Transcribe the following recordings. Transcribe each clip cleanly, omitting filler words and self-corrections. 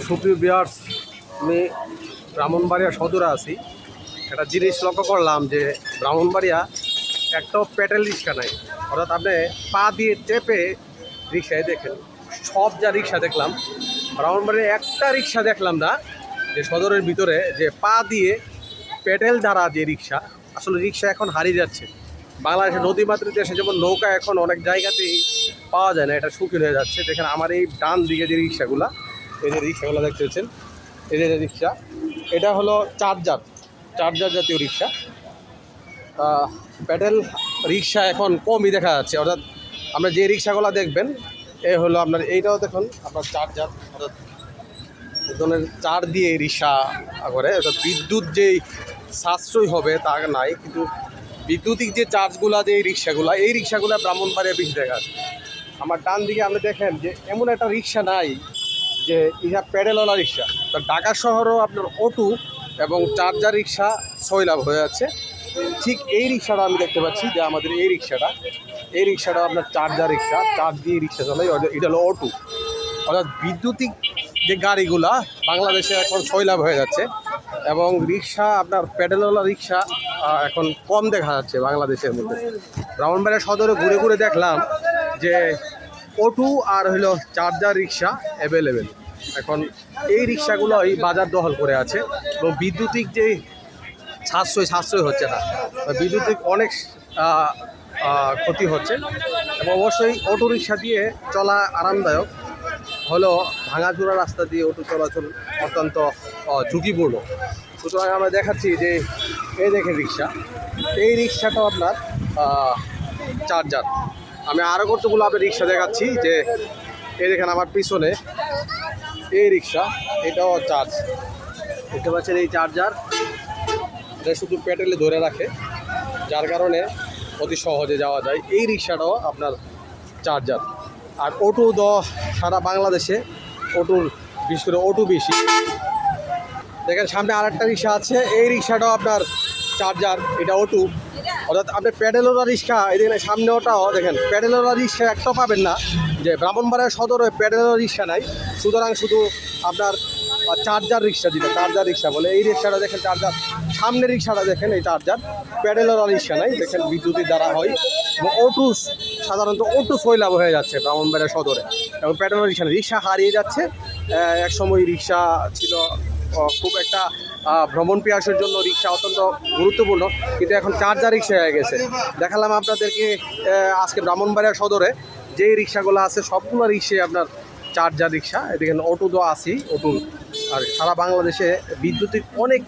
সুপ্রিয় ভিউয়ার্স, আমি ব্রাহ্মণবাড়িয়া সদরে আছি। একটা জিনিস লক্ষ্য করলাম যে ব্রাহ্মণবাড়িয়া একটাও প্যাডেল রিক্সা নাই, অর্থাৎ আপনি পা দিয়ে চেপে রিক্সায় দেখেন। সব যা রিক্সা দেখলাম, ব্রাহ্মণবাড়িয়া একটা রিক্সা দেখলাম না যে সদরের ভিতরে যে পা দিয়ে প্যাডেল দ্বারা যে রিক্সা। আসলে রিক্সা এখন হারিয়ে যাচ্ছে। বাংলাদেশের নদীমাতৃক দেশে যেমন নৌকা এখন অনেক জায়গাতেই পাওয়া যায় না, এটা শুকিয়ে হয়ে যাচ্ছে। দেখেন আমার এই ডান দিকে যে রিক্সাগুলা, এই যে রিক্সাগুলো দেখতে পাচ্ছেন, এই যে রিক্সা, এটা হলো চার্জার জাতীয় রিক্সা। প্যাডেল রিক্সা এখন কমই দেখা যাচ্ছে। অর্থাৎ আমরা যে রিক্সাগুলো দেখবেন, এ হলো আপনার এইটাও দেখুন আপনার চার্জার, অর্থাৎ ধরনের চার দিয়ে রিক্সা করে। অর্থাৎ বিদ্যুৎ যেই সাশ্রয় হবে তা নাই, কিন্তু বিদ্যুতিক যে চার্জগুলা যে এই রিক্সাগুলো ব্রাহ্মণবাড়িয়া বেশি দেখা যায়। আমার ডান দিকে আপনি দেখেন যে এমন একটা রিক্সা নাই যে ইহা প্যাডেলওয়ালা রিক্সা। তো ঢাকা শহরেও আপনার অটো এবং চার্জার রিক্সা সয়লাভ হয়ে যাচ্ছে। ঠিক এই রিক্সাটা আমি দেখতে পাচ্ছি যে আমাদের এই রিক্সাটা আপনার চার্জার রিক্সা, চার্জ দিয়ে রিক্সা চলে। এটা হলো অটো, অর্থাৎ বিদ্যুতিক যে গাড়িগুলা বাংলাদেশে এখন সয়লাভ হয়ে যাচ্ছে। এবং রিক্সা আপনার প্যাডেলওয়ালা রিক্সা এখন কম দেখা যাচ্ছে বাংলাদেশের মধ্যে। ব্রাহ্মণবাড়িয়া সদরে ঘুরে ঘুরে দেখলাম যে অটো আর হলো চার্জার রিক্সা অ্যাভেলেবেল। এখন এই রিক্সাগুলোই বাজার দখল করে আছে এবং বিদ্যুতিক যে সাশ্রয় হচ্ছে না, বিদ্যুতিক অনেক ক্ষতি হচ্ছে। এবং অবশ্যই অটো রিক্সা দিয়ে চলা আরামদায়ক, হলো ভাঙাচোরা রাস্তা দিয়ে অটো চলাচল অত্যন্ত ঝুঁকিপূর্ণ। সুতরাং আমরা দেখাচ্ছি যে এই দেখেন রিক্সা, এই রিক্সাটাও আপনার চার্জার। আমি আরও কতগুলো আপনার রিক্সা দেখাচ্ছি যে এই দেখেন আমার পিছনে এই রিক্সা, এটাও চার্জ। দেখতে পাচ্ছেন এই চার্জার, এটা শুধু প্যাডেলে ধরে রাখে, যার কারণে অতি সহজে যাওয়া যায়। এই রিক্সাটাও আপনার চার্জার। আর অটো সারা বাংলাদেশে অটোর, বিশেষ করে অটো বেশি। দেখেন সামনে আরেকটা রিক্সা আছে, এই রিক্সাটাও আপনার চার্জার, এটা অটো। অর্থাৎ আপনার প্যাডেলওয়ালা রিক্সা এদিকে সামনে, ওটাও দেখেন প্যাডেলওয়ালা রিক্সা একটাও পাবেন না। যে ব্রাহ্মণবাড়িয়া সদরে প্যাডেলওয়ালা রিক্সা নাই, সুতরাং শুধু আপনার চার্জার রিক্সা, যেটা চার্জার রিক্সা বলে, এই রিক্সাটা দেখেন চার্জার। সামনের রিক্সাটা দেখেন এই চার্জার, প্যাডেলওয়ালা রিক্সা নাই, দেখেন বিদ্যুতের দ্বারা হয়। এবং অটো সাধারণত অটো সয়লাভ হয়ে যাচ্ছে ব্রাহ্মণবাড়িয়া সদরে, এবং প্যাডেলওয়ালা রিক্সা নেই, রিক্সা হারিয়ে যাচ্ছে। এক সময় রিক্সা ছিল খুব একটা ভ্রমণ পিয়াসের জন্য রিক্সা অত্যন্ত গুরুত্বপূর্ণ, কিন্তু এখন চার্জার রিক্সা হয়ে গেছে। দেখালাম আপনাদেরকে আজকে ব্রাহ্মণবাড়িয়া সদরে যেই রিক্সাগুলো আছে সবগুলো রিক্সায় আপনার চার্জার রিক্সা। এদিকে অটো তো আসি, অটো। আর সারা বাংলাদেশে বিদ্যুতিক অনেক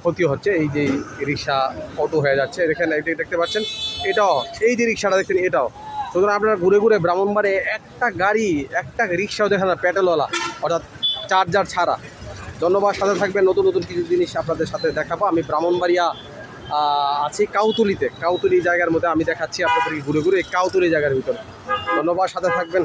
ক্ষতি হচ্ছে, এই যে রিক্সা অটো হয়ে যাচ্ছে। এখানে দেখতে পাচ্ছেন এটাও, এই যে রিক্সাটা দেখছেন এটাও। সুতরাং আপনারা ঘুরে ঘুরে ব্রাহ্মণবাড়িয়া একটা গাড়ি, একটা রিক্সাও দেখেন না প্যাডেলওয়ালা, অর্থাৎ চার্জার ছাড়া। ধন্যবাদ, সাথে থাকবেন, নতুন নতুন কিছু জিনিস আপনাদের সাথে দেখাবো। আমি ব্রাহ্মণবাড়িয়া আছি কাউতুলি জায়গার মধ্যে আমি দেখাচ্ছি আপনাদেরকে ঘুরে ঘুরে, এই কাউতুলি জায়গার ভিতরে। ধন্যবাদ, সাথে থাকবেন।